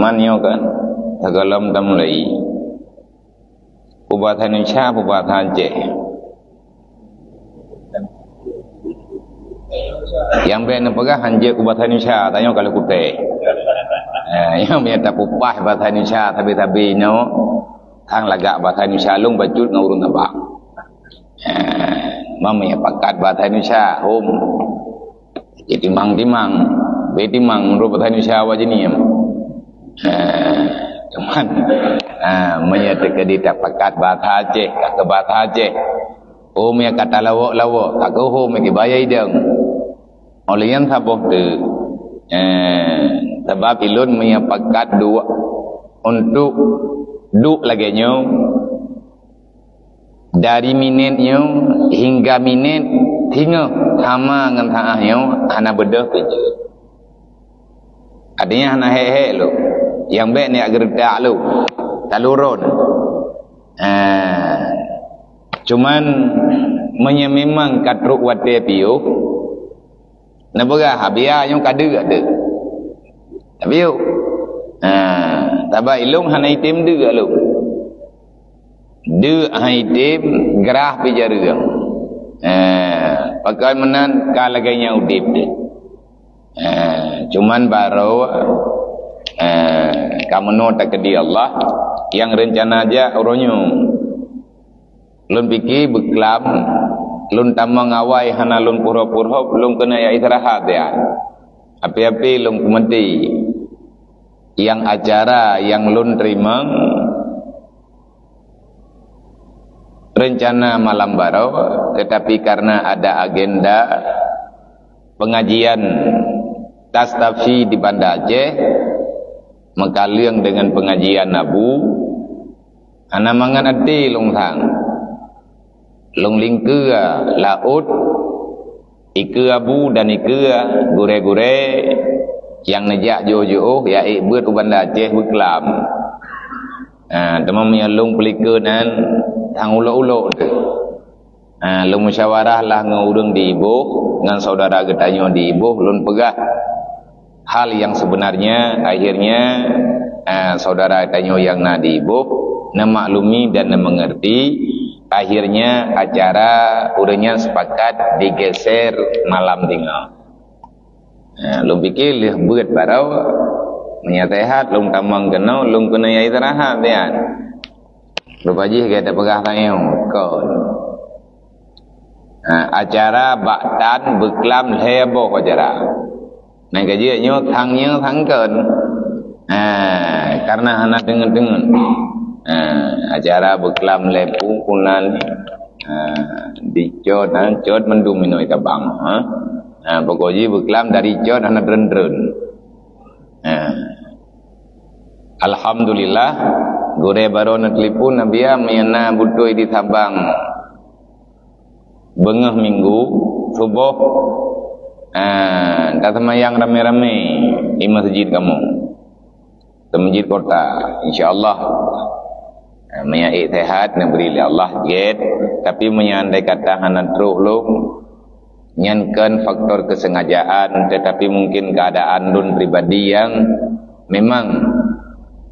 manyo kan tagalam tamlai ubatan cha ubatan je yang ben pegah hanje ubatan cha tanyo kalau kute yang punya tapupah ubatan cha tapi no thang lagak ubatan cha lung bacut ngurun abang mamanya pakat ubatan cha hom jadi timang betimang menurut ubatan cha wajiniam cuman menyatakan dia tak pakat bahasa Aceh ke bahasa Aceh ya kata lawak tak ke ke bayai deng oleh yang sabuk tu sebab ilun menyapakat dua untuk duk lagi nyo dari minitnya hingga minit hingga sama dengan tangahnya hana bedah kerja adanya hana hehe lo yang baik ni agar tak lu talurun cuman memang katruk wate piu nabaga habia yang kada ada piu taba ilung hanai tim de lu de hai tim gerah pijarang pakai menan kalaganya udip de cuman baru kamu nota ke dia Allah yang rencana aja uronyo lun pikir beklam lun tamang awai hana lun purho-purho lun kena ya istirahat ya api-api lun kumenti yang acara yang lun terima rencana malam baru tetapi karena ada agenda pengajian tastafi di Banda Aceh mengkaliang dengan pengajian nabu ana mangan ati long thang long lingkua laut ike abu dan ike gure-gure yang nejak jojo ya buat Banda Aceh beklam temam yang long pelikanan thang ulo-ulo tu long musyawarah lah ngurung di ibuh dengan saudara getanyo di ibuh lun pegah hal yang sebenarnya akhirnya saudara tanyo yang nadi ibu memaklumi dan mengerti akhirnya acara urangnya sepakat digeser malam tinggal lu pikir lih buat barau menyatehat lung tamang kena lung kena ya istirahat ya lu pajih kita pegah tanyo kon acara baktan beklam heboh acara nah gajinya thangken karena anak dengan acara beklam lepu kunan dicot cot mendum minoi tabang pokoknya beklam dari cot anak dren alhamdulillah gore baru nak telefon nabia meyana butoi di Sabang bengah minggu subuh tak semayang rame-rame di masjid kamu di masjid kota insyaallah menyai sehat dan beri Allah jet tapi menyandai kata hanan teruk lu nyankan faktor kesengajaan tetapi mungkin keadaan dun pribadi yang memang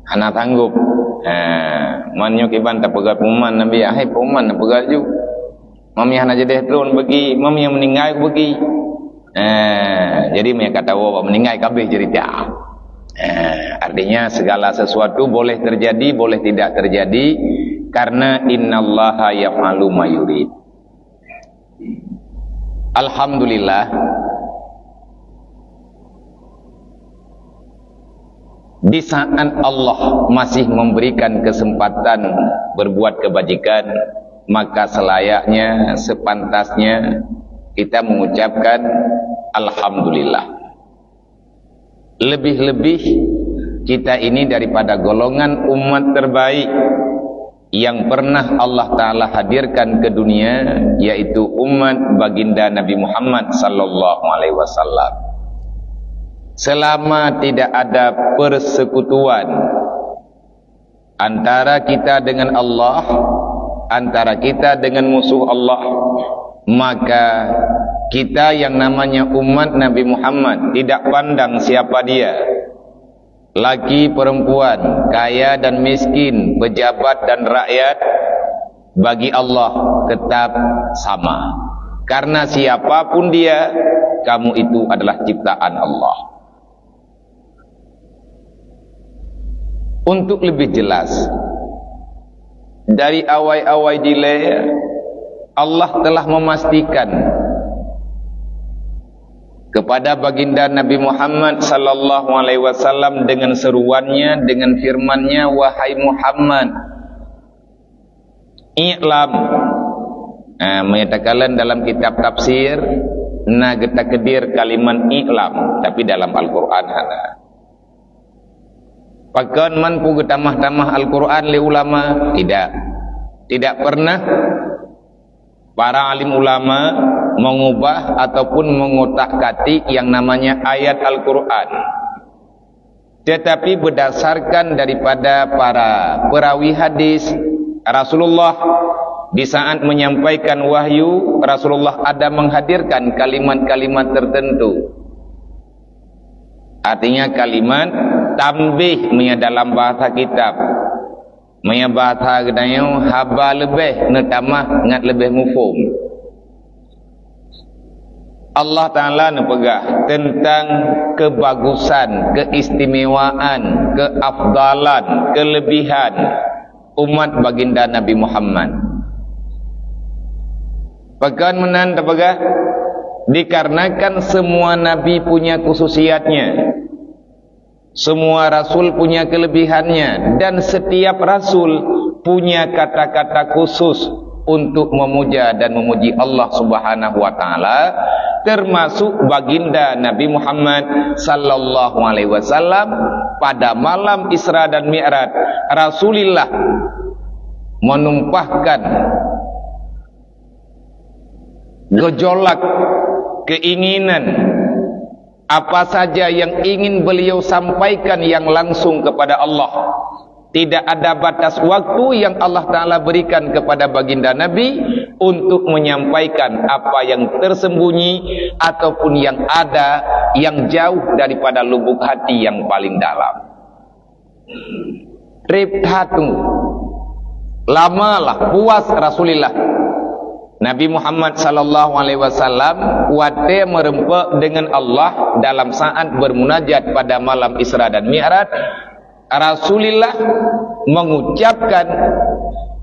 hana sanggup manyo kiban tak pegat puman nabi ahai puman nak pegat ju mami hana jadi drone bagi mami yang meninggal bagi jadi mereka kata meninggal kabeh cerita artinya segala sesuatu boleh terjadi boleh tidak terjadi karena innallaha yaf'alu ma yurid. Alhamdulillah di saat Allah masih memberikan kesempatan berbuat kebajikan maka selayaknya sepantasnya kita mengucapkan alhamdulillah. Lebih-lebih kita ini daripada golongan umat terbaik yang pernah Allah Ta'ala hadirkan ke dunia, yaitu umat baginda Nabi Muhammad sallallahu alaihi wasallam. Selama tidak ada persekutuan antara kita dengan Allah, antara kita dengan musuh Allah, maka kita yang namanya umat Nabi Muhammad tidak pandang siapa dia, laki perempuan, kaya dan miskin, pejabat dan rakyat, bagi Allah tetap sama. Karena siapapun dia, kamu itu adalah ciptaan Allah. Untuk lebih jelas, dari awal-awal dilaya, Allah telah memastikan kepada baginda Nabi Muhammad sallallahu alaihi wasallam dengan seruannya, dengan firman-Nya, wahai Muhammad, i'lam. Menyatakan dalam kitab tafsir na kita kedir kalimat i'lam, tapi dalam Al-Quran ada. Pakan man pu tamah-tamah Al-Quran li ulama, tidak pernah para alim ulama mengubah ataupun mengotak-atik yang namanya ayat Al-Quran, tetapi berdasarkan daripada para perawi hadis Rasulullah di saat menyampaikan wahyu, Rasulullah ada menghadirkan kalimat-kalimat tertentu. Artinya kalimat tambih dalam bahasa kitab, bahasa gedanya haba lebih netamah ngat lebih mufhum. Allah Ta'ala nepegah tentang kebagusan, keistimewaan, keafdalan, kelebihan umat baginda Nabi Muhammad. Pekan menan terpegah dikarenakan semua nabi punya khususiatnya, semua rasul punya kelebihannya, dan setiap rasul punya kata-kata khusus untuk memuja dan memuji Allah Subhanahu wa taala, termasuk baginda Nabi Muhammad sallallahu alaihi wasallam. Pada malam Isra dan Mi'raj, Rasulullah menumpahkan gejolak keinginan apa saja yang ingin beliau sampaikan yang langsung kepada Allah. Tidak ada batas waktu yang Allah Ta'ala berikan kepada baginda Nabi untuk menyampaikan apa yang tersembunyi ataupun yang ada, yang jauh daripada lubuk hati yang paling dalam. Ribhatu, lamalah puas Rasulullah Nabi Muhammad sallallahu alaihi wasallam kuatnya merempak dengan Allah dalam saat bermunajat pada malam Isra dan Mi'raj. Rasulullah mengucapkan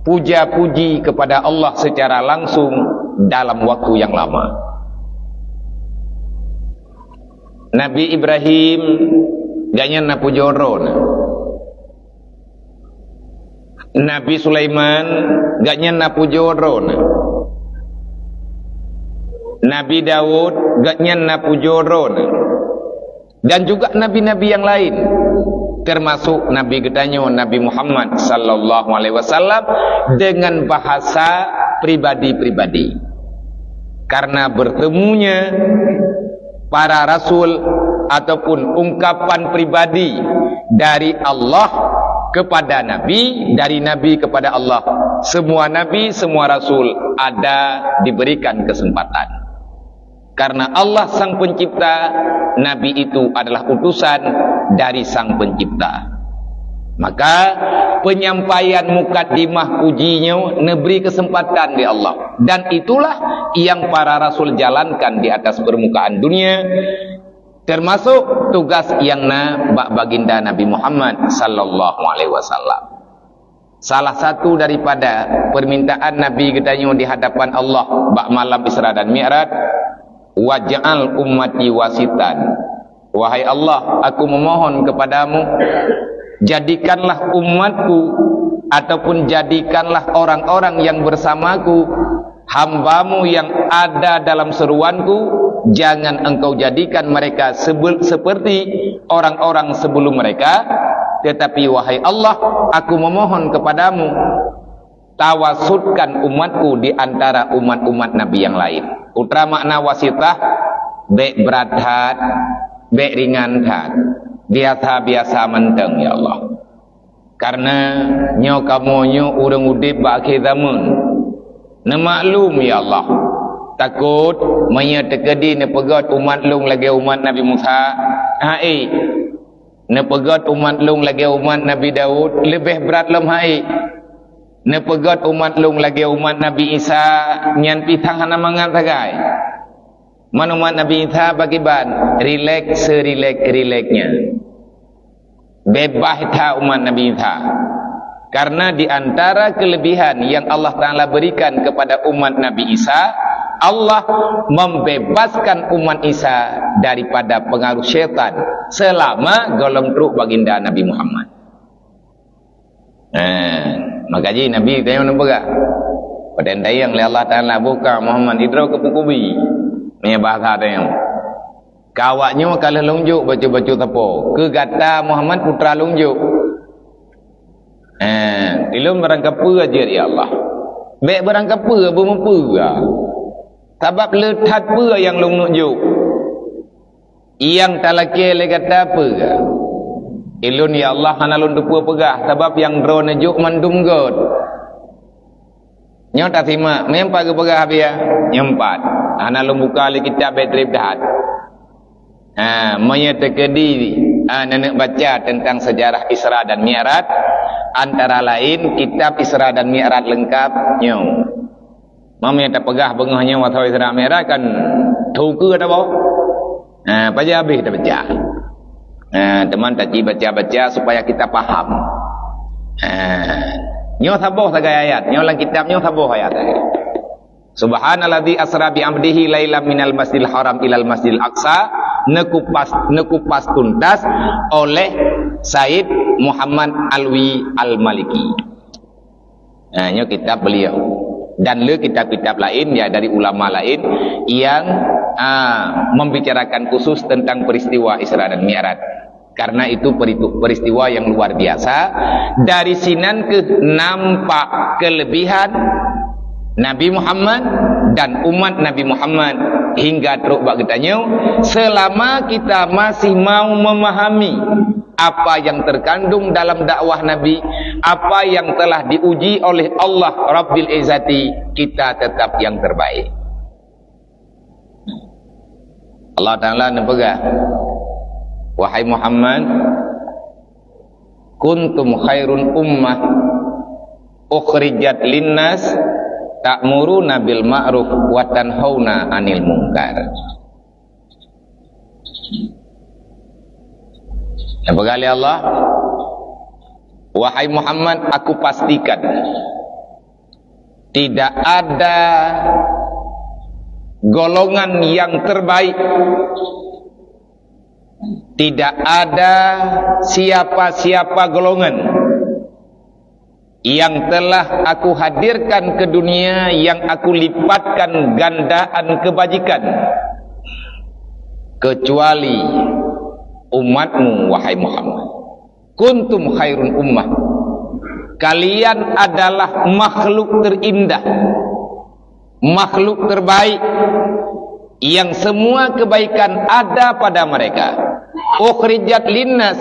puja-puji kepada Allah secara langsung dalam waktu yang lama. Nabi Ibrahim gaknya na pujoro. Nabi Sulaiman gaknya na pujoro. Nabi Daud gaknya na pujoron, dan juga nabi-nabi yang lain, termasuk Nabi gedanyo Nabi Muhammad sallallahu alaihi wasallam dengan bahasa pribadi-pribadi. Karena bertemunya para rasul ataupun ungkapan pribadi dari Allah kepada Nabi, dari Nabi kepada Allah, semua Nabi, semua Rasul ada diberikan kesempatan. Karena Allah Sang Pencipta, Nabi itu adalah utusan dari Sang Pencipta. Maka penyampaian mukaddimah pujinya neberi kesempatan di Allah. Dan itulah yang para Rasul jalankan di atas permukaan dunia, termasuk tugas yang baginda Nabi Muhammad sallallahu alaihi wasallam. Salah satu daripada permintaan Nabi gedanyo di hadapan Allah bak malam Isra dan Mi'raj, waj'al ummati wasitan. Wahai Allah, aku memohon kepadamu, jadikanlah umatku ataupun jadikanlah orang-orang yang bersamaku, hambamu yang ada dalam seruanku. Jangan engkau jadikan mereka seperti orang-orang sebelum mereka, tetapi wahai Allah, aku memohon kepadamu, tawasudkan umatku di antara umat-umat Nabi yang lain. Utra makna wasitah, bek berat hat, bek ringan hat, biasa-biasa menteng ya Allah. Karena nyo kamu nyo urang udip bak akhir zaman, nemaklum ya Allah. Takut maya tekedi ne pegat umat lung lagi umat Nabi Musa. Nepegat umat lung lagi umat Nabi Daud lebih berat lem hai. Nepegat umat lung lagi umat Nabi Isa nyan pitang hana mangan tagai. Man umat Nabi Isa bagi ban relax serilek-rileknya. Bebas ta umat Nabi Isa. Karena di antara kelebihan yang Allah Ta'ala berikan kepada umat Nabi Isa, Allah membebaskan umat Isa daripada pengaruh syaitan selama golong truk baginda Nabi Muhammad. Makanya Nabi tanya nampak tak? Pada yang Allah Ta'ala buka Muhammad Idrau ke Pukubi. Ini bahasa tanya. Kawaknya kalau lunjuk baca-baca tepo. Kegata Muhammad putra lunjuk. Ilum berangkap aja ya Allah. Baik berangkap bermempa. Sebab letat apa yang lu nunjuk. Yang talaki le kata apa? Ilun ya Allah hana lun depa pegah sebab yang drone nunjuk mandum god. Nyo tak simak, mempa ke pegah dia? Nyempat. Hana lun buka le kitab betrip dahat. Menyatakan nenek baca tentang sejarah Isra dan Mi'raj, antara lain kitab Isra dan Mi'raj lengkap nyo. Mami tak pegah bengahnya waktu Isra Mi'raj kan thuku ada bawa. Baca habis dah baca. Teman tak baca-baca supaya kita faham. Nyo sabuh sagai ayat, nyo lang kitab nyo sabuh ayat. Subhanalladzi asra bi 'abdihi lailan minal masjidil haram ilal masjidil aqsa, nekupas tuntas oleh Said Muhammad Alwi Al-Maliki. Nyo kitab beliau. Dan le kitab-kitab lain ya dari ulama lain yang membicarakan khusus tentang peristiwa Isra dan Mi'raj. Karena itu peristiwa yang luar biasa. Dari sinan ke nampak kelebihan Nabi Muhammad dan umat Nabi Muhammad hingga teruk bak ketanya selama kita masih mau memahami apa yang terkandung dalam dakwah Nabi, apa yang telah diuji oleh Allah Rabbil Izzati, kita tetap yang terbaik. Allah Ta'ala nempegah, wahai Muhammad, kuntum khairun ummah ukhrijat linnas ta'muruna bil ma'ruf wa tanhauna 'anil munkar. Apa kali Allah? Wahai Muhammad, aku pastikan tidak ada golongan yang terbaik, tidak ada siapa-siapa golongan yang telah aku hadirkan ke dunia yang aku lipatkan gandaan kebajikan kecuali umatmu wahai Muhammad. Kuntum khairun ummah, kalian adalah makhluk terindah, makhluk terbaik yang semua kebaikan ada pada mereka. Ukhrijat linnas,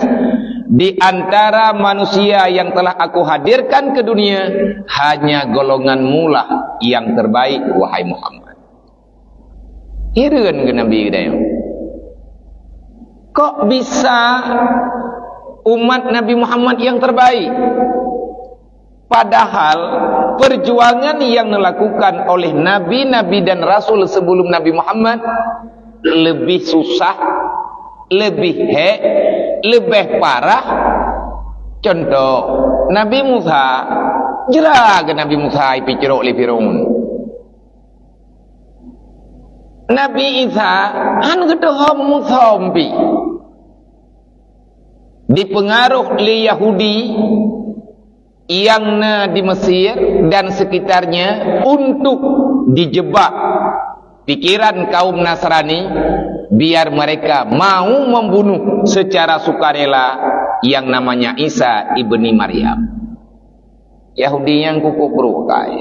di antara manusia yang telah aku hadirkan ke dunia hanya golonganmu lah yang terbaik wahai Muhammad. Ireun ke Nabi kita. Kok bisa umat Nabi Muhammad yang terbaik? Padahal perjuangan yang dilakukan oleh Nabi-Nabi dan Rasul sebelum Nabi Muhammad lebih susah, lebih lebih parah. Contoh, Nabi Musa, jerah ke Nabi Musa ipicirok oleh Firaun. Nabi Isa, gedohom Musa umpi. Dipengaruh oleh Yahudi yang di Mesir dan sekitarnya untuk dijebak pikiran kaum Nasrani biar mereka mau membunuh secara sukarela yang namanya Isa ibni Maryam. Yahudi yang kuku perukai.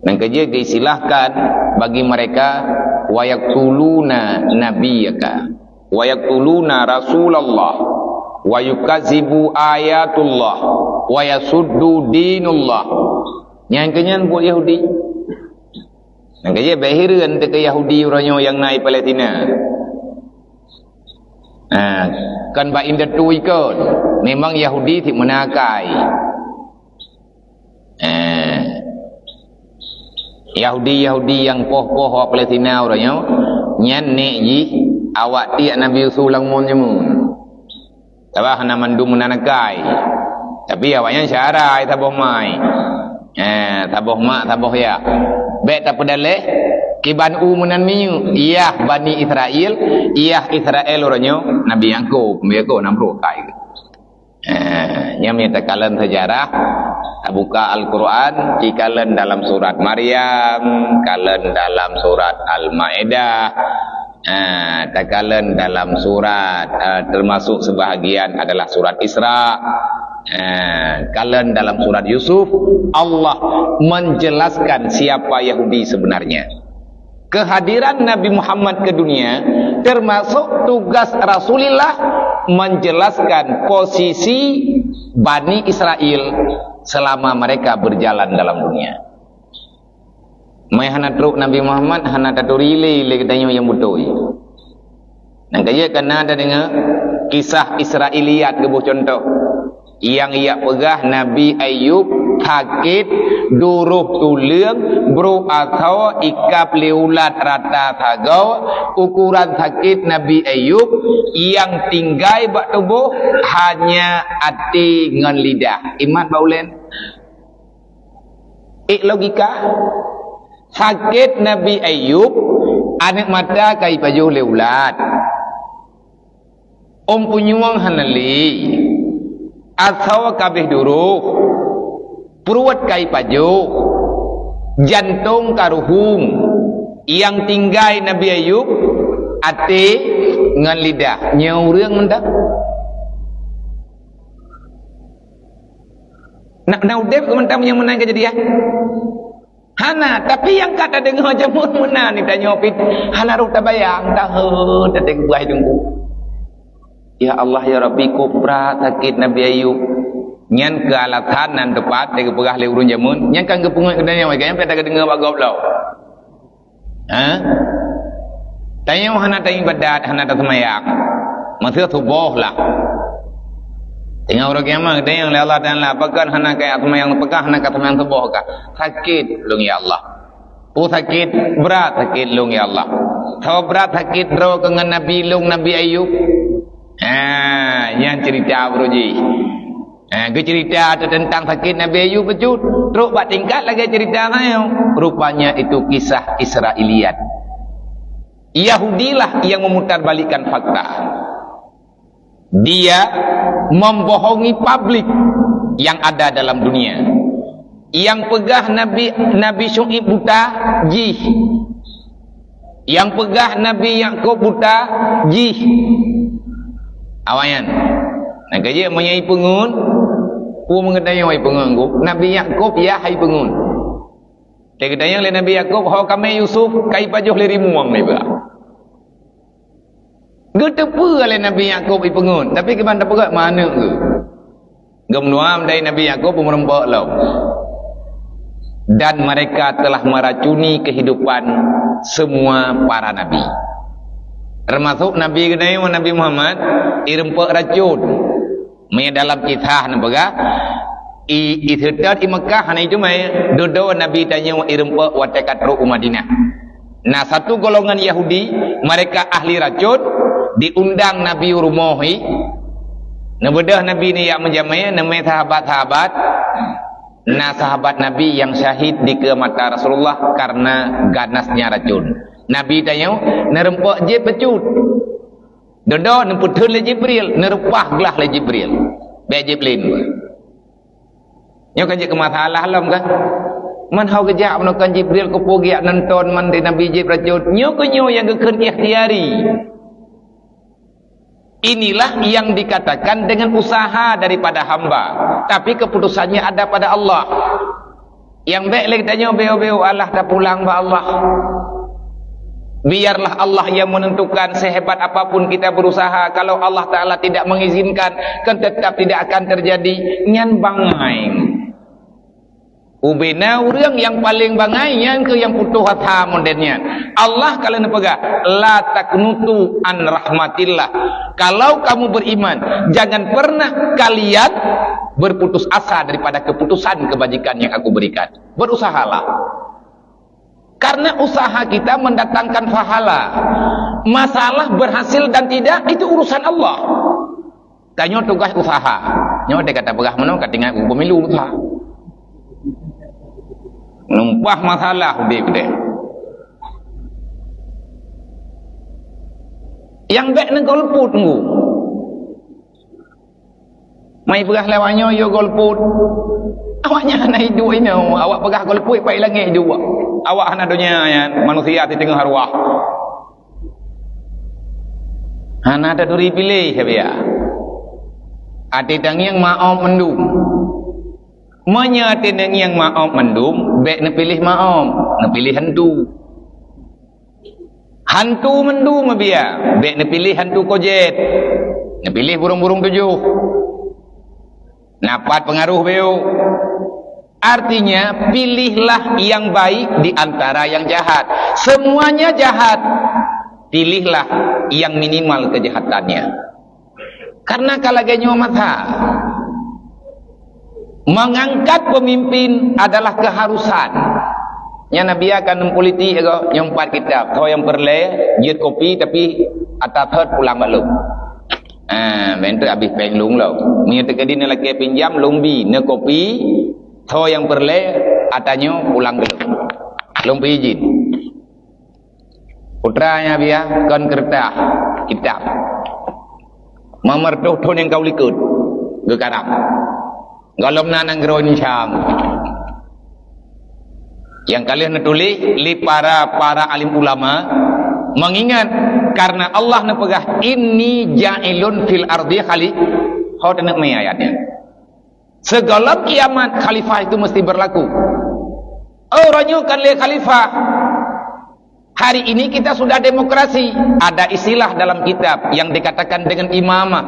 Dan kerja disilahkan bagi mereka wayaktuluna nabiyaka wayaktuluna Rasulullah wa yukazibu ayatullah wa yasuddu dinullah. Yang kenyan buat Yahudi. Yang kerja bahiran ke Yahudi orangnya yang naik Palestina. Kan ba inda tu ikut. Memang Yahudi ti menakai. Yahudi yang poh-poh Palestina orangnya nyan nek ji awak ti Nabi Rasulullah mun. Tabah hana mandum menakai. Tapi awaknya syarai taboh mai. Taboh mak taboh ya. Baik tak pedaleh kiban umunan miu iyah Bani Israel orangnya Nabi Yakub mereka namro kai. Yang menyatakan sejarah buka Al-Quran cikalan dalam surat Maryam, kalan dalam surat Al-Maidah, takalan dalam surat termasuk sebahagian adalah surat Isra, kalan dalam surat Yusuf. Allah menjelaskan siapa Yahudi sebenarnya. Kehadiran Nabi Muhammad ke dunia termasuk tugas Rasulullah menjelaskan posisi Bani Israel selama mereka berjalan dalam dunia. Mai hana truk Nabi Muhammad hana taturili le katanya yang betul. Nang kaya kena ada dengan kisah Israiliyat ke contoh. Yang ia pegah Nabi Ayub sakit duruh tulang bro atau ikap leulat rata thagau ukuran sakit Nabi Ayub yang tinggai bak tubuh hanya hati dengan lidah. Iman baulen logika sakit Nabi Ayub anak mata kai pajuh leulat punyuang hanali atau kabeh duruh peruat kai pajuh jantung karuhum yang tinggai Nabi Ayub ate dengan lidah nyau reung mendak nak naudep kementam yang menang kejadian hana tapi yang kata dengar jamun menan ni tanya opit hana ru tabayang tahu teteng buah hidungku. Ya Allah ya Rabbi kubra sakit Nabi Ayub nyan ke alatan nan tepat de pegah le urun jamun nyan kan ke pungut kedanya mai kan pada dengar bak goblau tanya hana ta ibadat hana ta semayak masih subuh lah tengah orang kiamat kedanya oleh Allah Taala pakan hana kaya semayang pegah hana ka semayang subuh ka sakit lung ya Allah sakit berat sakit lung ya Allah tau berat sakit ro dengan Nabi lung Nabi Ayub yang cerita beruji ke cerita tentang sakit Nabi Ayub becut terus buat tingkat lagi cerita saya rupanya itu kisah Israiliyat. Yahudilah yang memutarbalikkan fakta, dia membohongi publik yang ada dalam dunia. Yang pegah Nabi Syuaib buta jih, yang pegah Nabi Yakub buta jih awayan nak kaya menyai pengun pu mengadai wai pengun ku Nabi Yakub ya hai pengun te kedayang le Nabi Yakub ho kame Yusuf kai pajuh le rimuang ni ba getepu le Nabi Yakub i pengun tapi ke mana pegat mana ke gemnuam dari Nabi Yakub merempok lau dan mereka telah meracuni kehidupan semua para nabi termasuk Nabi kedai Nabi Muhammad irempak racun mai dalam kisah nampakah ithirtat di Mekah hana itu mai dodo Nabi tanya irempak watekat ru Madinah. Nah satu golongan Yahudi mereka ahli racun diundang Nabi rumohi nabedah Nabi ni yang menjamai namai sahabat-sahabat. Nah sahabat Nabi yang syahid di kemata Rasulullah karena ganasnya racun. Nabi tanya, nerempak je pecut. Dodo nemputun le Jibril, nerupah gelah le Jibril. Be Jibril. Nyo kan je ke masalah lam kan. Man hau kejak menakan Jibril ke pogiak nonton man di Nabi Jibril racun. Nyo ke nyo yang kekeun ikhtiari. Inilah yang dikatakan dengan usaha daripada hamba, tapi keputusannya ada pada Allah. Yang baik lagi tanya beo-beo Allah dah pulang ba Allah. Biarlah Allah yang menentukan sehebat apapun kita berusaha. Kalau Allah Ta'ala tidak mengizinkan, kan tetap tidak akan terjadi. Nyan bangai. Ubena orang yang paling bangainya ke yang putus asa modennya. Allah kalau nepegah la taknutu an rahmatillah. Kalau kamu beriman, jangan pernah kalian berputus asa daripada keputusan kebajikan yang aku berikan. Berusahalah. Karena usaha kita mendatangkan pahala. Masalah berhasil dan tidak itu urusan Allah. Tanya tugas usaha. Nyawa dia kata begah mana katingan pemilu usaha. Numpah masalah dia. Yang baik nak golput tunggu. Mai pegah lewatnya yo golput. Awaknya nak hidup ini, awak pegah golput pai langit hidup. Awak hana dunia ya, manusia di tengah arwah. Hana ada duri pilih ya. Ati dang yang mau mendum. Menyati dang yang mau mendum, baik nak pilih mau, nak pilih hantu. Hantu mendung biar, baik nak pilih hantu kojet, nak pilih burung-burung tujuh. Napat pengaruh beo. Artinya pilihlah yang baik di antara yang jahat. Semuanya jahat. Pilihlah yang minimal kejahatannya. Karena kalau genyo mata, mengangkat pemimpin adalah keharusan. Yang Nabi akan politik yang 4 kitab. Kau yang perle, jut kopi tapi atas third pulang balik. Bentuk habis penglung lo. Mia tekadi ni laki pinjam lumbi ne kopi. Kau yang perle atanya pulang balik. Lumbi izin. Putranya biar kon kertas kitab. Mamertuh thon yang kau likut. Gekarap. Galom nanang geroin syam. Yang kalian tulis li para alim ulama mengingat karena Allah nepegah inni ja'ilun fil ardi khali. Kau tenek mai ayatnya. Segala kiamat khalifah itu mesti berlaku. Orangnya kan le khalifah. Hari ini kita sudah demokrasi. Ada istilah dalam kitab yang dikatakan dengan imamah.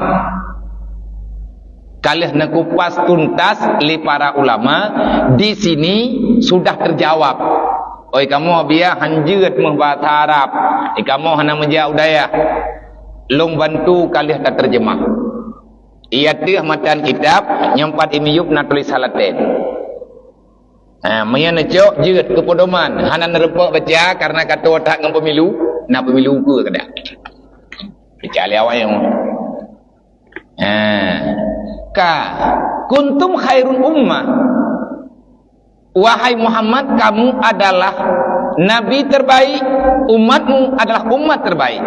Kalian nekupas tuntas li para ulama di sini sudah terjawab. Oi kamu biar hanjut mah bahasa Arab. Kamu hana menjauh daya. Long bantu kalian tak terjemah. Ia teh matan kitab nyempat imiyup na tulis salaten. Maya necok jeut ke podoman. Hana nerepok baca karena kata otak ngam pemilu, na pemilu ke kada. Baca ali awak yang. Kuntum khairun ummah. Wahai Muhammad, kamu adalah nabi terbaik, umatmu adalah umat terbaik.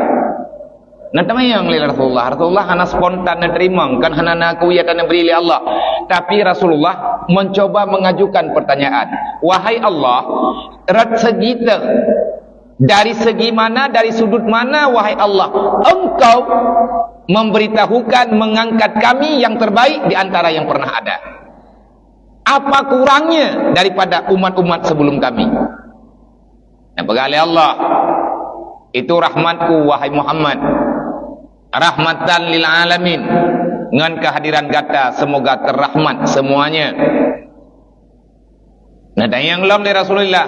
Nah, yang lihat Rasulullah hana spontan nerima, kan hana naku ya dan beri Allah. Tapi Rasulullah mencoba mengajukan pertanyaan. Wahai Allah, rat segita dari segi mana, dari sudut mana wahai Allah, engkau memberitahukan mengangkat kami yang terbaik di antara yang pernah ada. Apa kurangnya daripada umat-umat sebelum kami? Nah, begali Allah, itu rahmatku wahai Muhammad, rahmatan lil alamin. Dengan kehadiran kata semoga terrahmat semuanya. Nah, dan yang lain dari Rasulullah,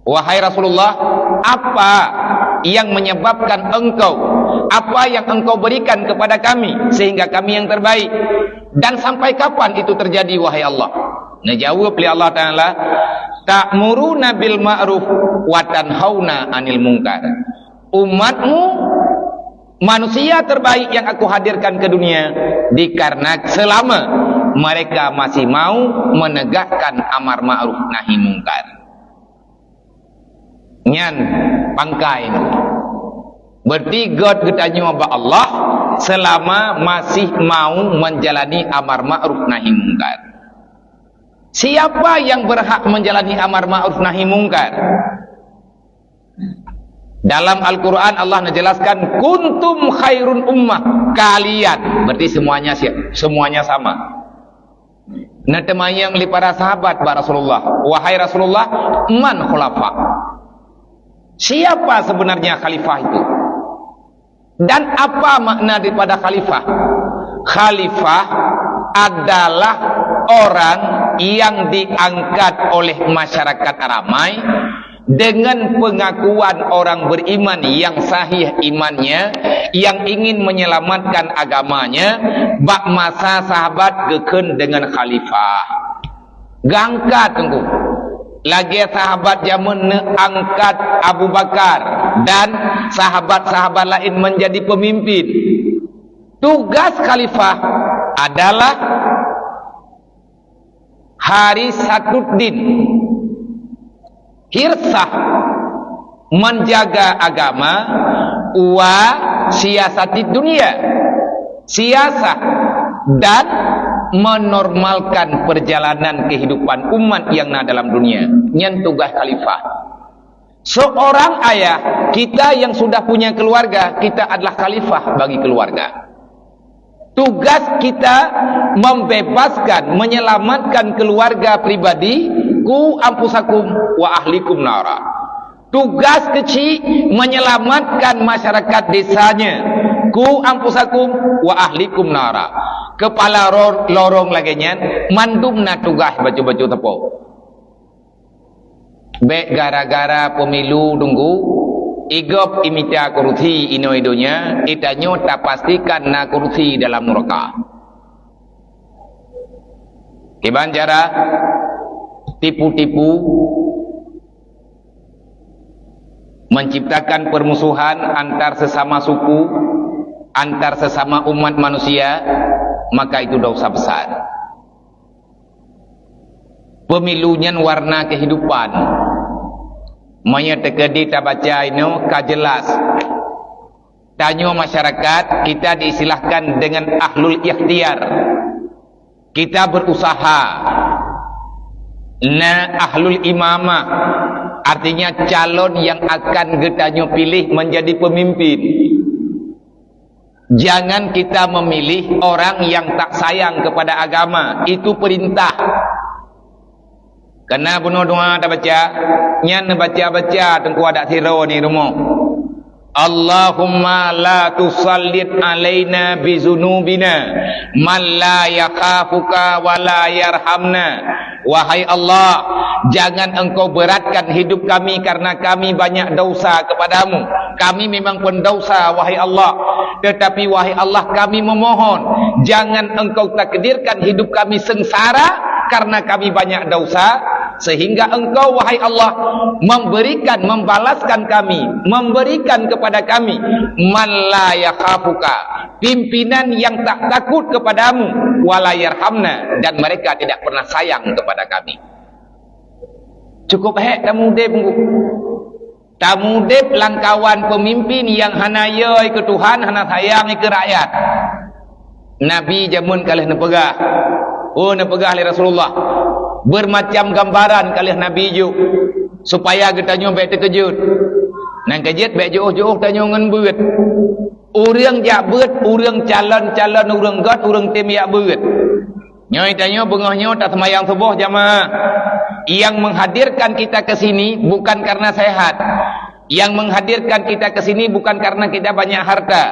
wahai Rasulullah, apa yang menyebabkan engkau, apa yang engkau berikan kepada kami sehingga kami yang terbaik, dan sampai kapan itu terjadi wahai Allah? Nah, jawab oleh Allah Ta'ala, ta'muruna bil ma'ruf wa tanhauna 'anil munkar. Umatmu manusia terbaik yang aku hadirkan ke dunia dikarenakan selama mereka masih mau menegakkan amar ma'ruf nahi munkar. Nyan pangkai berarti God kita nyoba Allah selama masih mau menjalani amar ma'ruf nahi munkar. Siapa yang berhak menjalani amar ma'ruf nahi munkar? Dalam Al-Quran Allah menjelaskan kuntum khairun ummah, kalian berarti semuanya sama. Nah, temayang li para sahabat ba Rasulullah, wahai Rasulullah, man khulafa? Siapa sebenarnya khalifah itu? Dan apa makna daripada khalifah? Khalifah adalah orang yang diangkat oleh masyarakat ramai dengan pengakuan orang beriman yang sahih imannya, yang ingin menyelamatkan agamanya, bak masa sahabat geken dengan khalifah. Gangkat tunggu. Lagi sahabat zaman angkat Abu Bakar dan sahabat-sahabat lain menjadi pemimpin. Tugas khalifah adalah Harisatuddin, hirsah, menjaga agama, wa siasati dunia, siasah, dan menormalkan perjalanan kehidupan umat yang ada dalam dunia. Yang tugas khalifah. Seorang ayah, kita yang sudah punya keluarga, kita adalah khalifah bagi keluarga. Tugas kita membebaskan, menyelamatkan keluarga pribadi, ku ampusakum wa ahlikum nara. Tugas kecil menyelamatkan masyarakat desanya, ku ampusakum wa ahlikum nara. Kepala lorong laginya mandumna tugas baju-baju tepuk. Bek gara-gara pemilu tunggu igop imita kursi ino idonya itanyo tak pastikan na kursi dalam neraka. Kiban cara tipu-tipu menciptakan permusuhan antar sesama suku, antar sesama umat manusia, maka itu dosa besar. Pemilunya warna kehidupan. Maya tekedi tak baca ini kajelas. Tanyo masyarakat, kita diistilahkan dengan ahlul ikhtiar. Kita berusaha. Na ahlul imamah, artinya calon yang akan getanyo pilih menjadi pemimpin. Jangan kita memilih orang yang tak sayang kepada agama. Itu perintah. Kena bunuh doa tak baca. Nyan baca-baca tengku ada siro ni rumah. Allahumma la tusallit alaina bizunubina man la yakhafuka wa la yarhamna. Wahai Allah, jangan engkau beratkan hidup kami karena kami banyak dosa kepadamu. Kami memang pendosa, wahai Allah. Tetapi wahai Allah, kami memohon, jangan engkau takdirkan hidup kami sengsara karena kami banyak dosa, sehingga engkau wahai Allah memberikan, membalaskan kami, memberikan kepada kami man la yakhafuka, pimpinan yang tak takut kepadamu, wala yarhamna, dan mereka tidak pernah sayang kepada kami. Cukup tamudib tamudib langkawan pemimpin yang hanayoi ke Tuhan, hana sayang ke rakyat. Nabi jamun kalih nepegah, oh nepegah li Rasulullah, bermacam gambaran kalih Nabi ju supaya kita nyobek terkejut. Nang kejut baik jauh-jauh tanyo ngan beut. Urang jak beut, urang calon-calon urang god, urang tim yak beut. Nyoi tanyo bengahnya tak semayang subuh jamaah. Yang menghadirkan kita ke sini bukan karena sehat. Yang menghadirkan kita ke sini bukan karena kita banyak harta,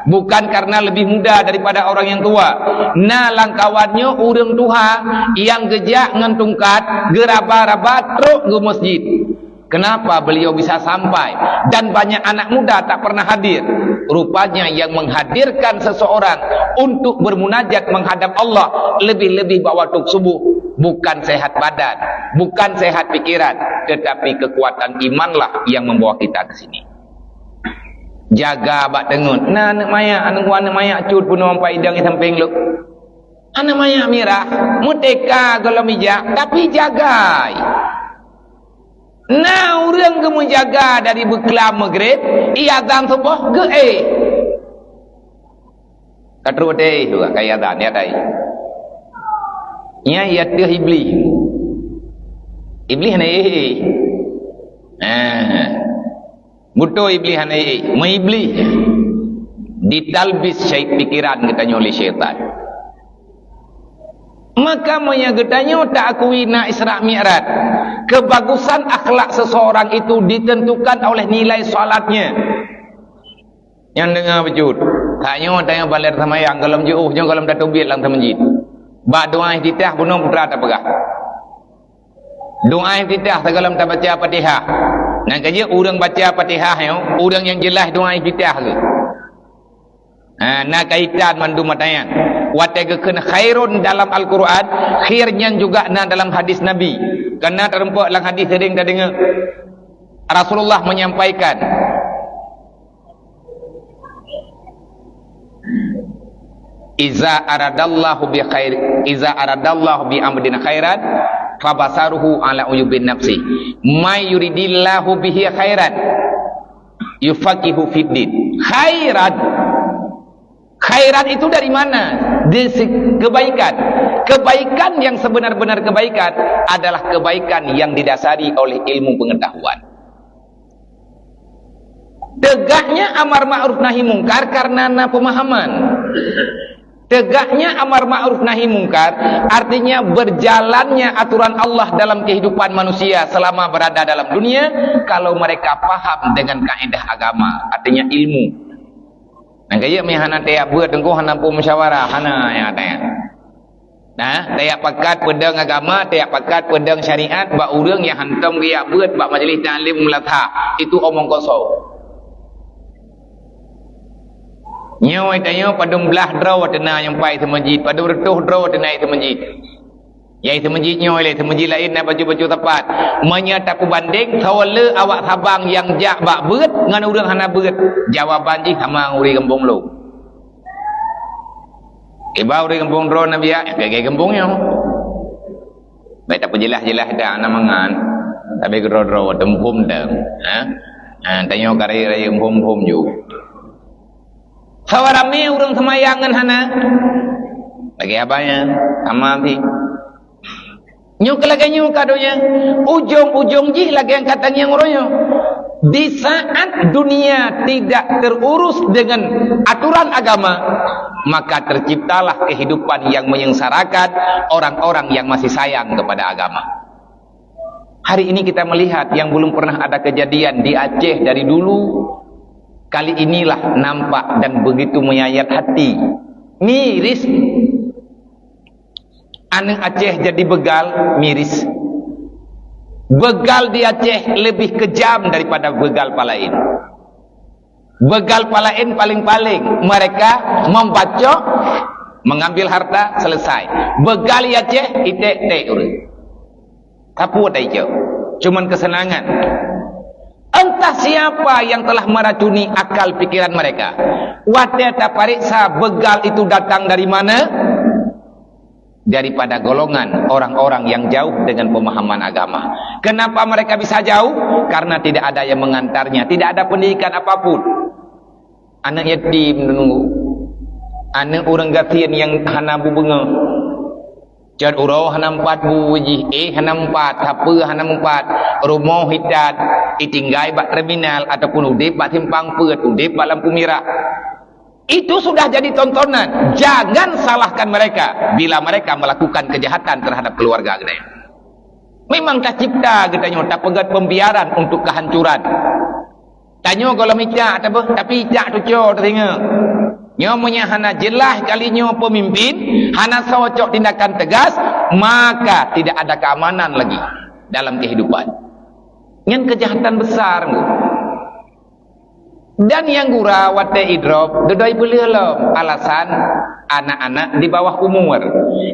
bukan karena lebih muda daripada orang yang tua. Nah langkawannya urang tuha yang gejak ngentungkat geraba-raba truk ke masjid. Kenapa beliau bisa sampai dan banyak anak muda tak pernah hadir? Rupanya yang menghadirkan seseorang untuk bermunajat menghadap Allah lebih-lebih waktu subuh bukan sehat badan, bukan sehat pikiran, tetapi kekuatan imanlah yang membawa kita ke sini. Jaga bak tengun. Nah anak maya cut pun nampak idang di samping lu. Anak maya mirah, merdeka kalau mijak, tapi jagai. Nah orang ke menjaga dari beklam maghrib, ia azan subuh ke katru deh juga kayak azan ya dai. Nya ia teh iblis. Iblis ni buto iblis ni maiblis ditalbis syait pikiran katanya oleh syaitan. Maka menyagetanya tak akui na Isra Mi'raj. Kebagusan akhlak seseorang itu ditentukan oleh nilai salatnya. Yang dengar bejut. Taknya tanya balik sama yang kalau jauh, kalau dah tubit lang masjid. Bak doa iftitah bunuh putra tak pegah. Doa iftitah segala tak baca Fatihah. Nak kerja orang baca Fatihah yo, orang yang jelas doa iftitah ke. Nak kaitan mandu matayan. Watagekeun khairun dalam Al-Quran, khairnya juga na dalam hadis Nabi. Karena terempak dalam hadis sering dah dengar. Rasulullah menyampaikan, Iza aradallahu bi amdin khairan fabasaruhu ala uyubin nafsi. May yuridillahu bihi khairan yufaqihu fiddin. Khairan itu dari mana? Kebaikan. Kebaikan yang sebenar-benar kebaikan adalah kebaikan yang didasari oleh ilmu pengetahuan. Tegaknya amar ma'ruf nahi mungkar karena pemahaman. Tegaknya amar ma'ruf nahi mungkar artinya berjalannya aturan Allah dalam kehidupan manusia selama berada dalam dunia kalau mereka paham dengan kaedah agama, artinya ilmu. Nah, kaya mi hana tayak buat tengku hana pun musyawarah hana yang tayak. Nah, tayak pakat pedang agama, tayak pakat pedang syariat, bak urang yang hantam riak buat bak majlis ta'lim melatha, itu omong kosong. Nyawa tanya padung belah draw tena yang pai semajid, padung retuh draw tena semajid. Yai semajid nyawa le semajid lain nak baju-baju tepat. Menyata ku banding sawale awak sabang yang jak bak beut ngan urang hana beut. Jawaban ji sama uri gembong lu. Iba uri gembong draw na biak, gay gembong yo. Baik tak jelas-jelas dah ana mangan. Tapi draw tempum dah. Tanya kari empum juga. Sawarami urang semayangan hana. Lagi abanya sama nanti. Nyuk lagi nyuk kadonya. Ujung-ujung ji lagi yang katanya nguronya. Di saat dunia tidak terurus dengan aturan agama, maka terciptalah kehidupan yang menyengsarakan orang-orang yang masih sayang kepada agama. Hari ini kita melihat yang belum pernah ada kejadian di Aceh dari dulu. Kali inilah nampak dan begitu menyayat hati. Miris. Aneng Aceh jadi begal, miris. Begal di Aceh lebih kejam daripada begal palain. Begal palain paling-paling mereka membacok, mengambil harta, selesai. Begal di Aceh itek-tek urang. Kapu ada hijau. Cuman kesenangan. Entah siapa yang telah meracuni akal pikiran mereka. Wadata pariksa begal itu datang dari mana? Daripada golongan orang-orang yang jauh dengan pemahaman agama. Kenapa mereka bisa jauh? Karena tidak ada yang mengantarnya, tidak ada pendidikan apapun. Anak yatim menunggu, anak orang gatian yang hana bunga. Jad urau hana 4 buji, hana 4, apa hana 4, rumah hidat, itinggai bak terminal ataupun udip bak simpang peut, udip bak lampu merah. Itu sudah jadi tontonan. Jangan salahkan mereka bila mereka melakukan kejahatan terhadap keluarga kita. Memang tak cipta katanya, tak pegat pembiaran untuk kehancuran. Tanya kalau micak tapi cak tu cok teringat. Nyomonya hana jelas kalinya pemimpin, hana socok tindakan tegas, maka tidak ada keamanan lagi dalam kehidupan. Yang kejahatan besar. Dan yang gura wate idrop, dodoi belum alasan anak-anak di bawah umur.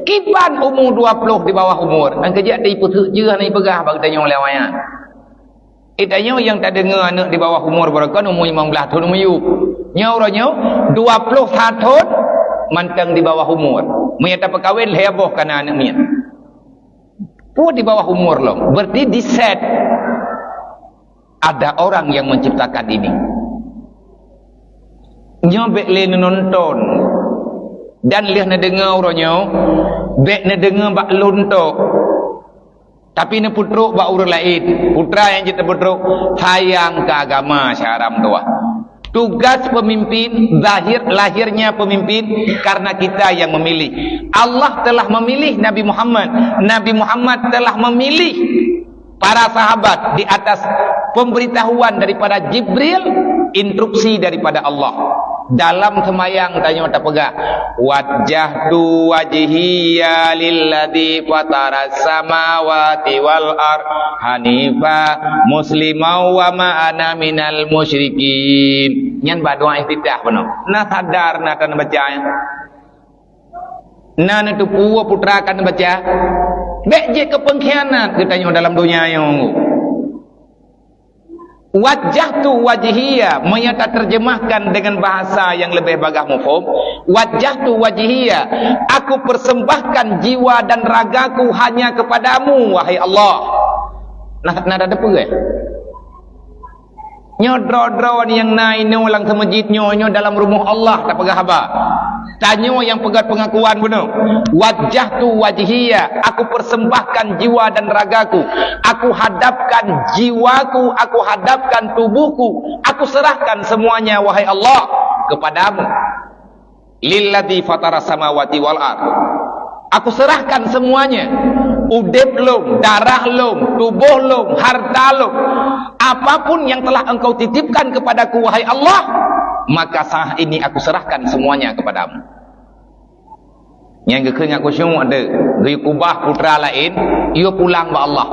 Kiban umur 20 di bawah umur. Dan kerja di putuk je ni pegah bagi tanya lewanya. Itanya yang tak dengar anak di bawah umur berapa umur 15 tahun umur. Nyauranya 21 mantang di bawah umur. Menyata perkahwin heboh kana anak mian. Pu di bawah umur loh. Berarti di set ada orang yang menciptakan ini. Nyobek le nonton dan lihat na dengar orangnya, bek na dengar bak lontok. Tapi na putruk bak urang lain. Putra yang kita putruk sayang ke agama syaram tua. Tugas pemimpin, lahirnya pemimpin karena kita yang memilih. Allah telah memilih Nabi Muhammad. Nabi Muhammad telah memilih para sahabat di atas pemberitahuan daripada Jibril, instruksi daripada Allah. dalam semayang tanya tak pegah wajjahtu wajhiya lilladzi fataras samawati wal ard hanifa muslimau wa ma ana minal musyrikin. Nyan ba doa iftitah benar. Nah sadar nah tan baca. Nah tu puwa putra kan baca. Bek je ke pengkhianat katanya dalam dunia yang wajah tu wajhiya menyata terjemahkan dengan bahasa yang lebih bagah mufhum. Wajah tu wajhiya, aku persembahkan jiwa dan ragaku hanya kepadamu wahai Allah. Nah ada apa ke? Nyodro-dro yang naino lang ke masjid nyo dalam rumah Allah tak pegah apa. Tanya yang pegat pengakuan benar. Wajah tu wajhiya, aku persembahkan jiwa dan ragaku. Aku hadapkan jiwaku, aku hadapkan tubuhku. Aku serahkan semuanya wahai Allah kepadamu. Lilladzi fataras samawati wal ard. Aku serahkan semuanya. Udip lum, darah lum, tubuh lum, harta lum. Apapun yang telah engkau titipkan kepadaku wahai Allah, maka saat ini aku serahkan semuanya kepadamu. Yang kekeng aku semua ada gaya kubah putra lain, ia pulang ke Allah.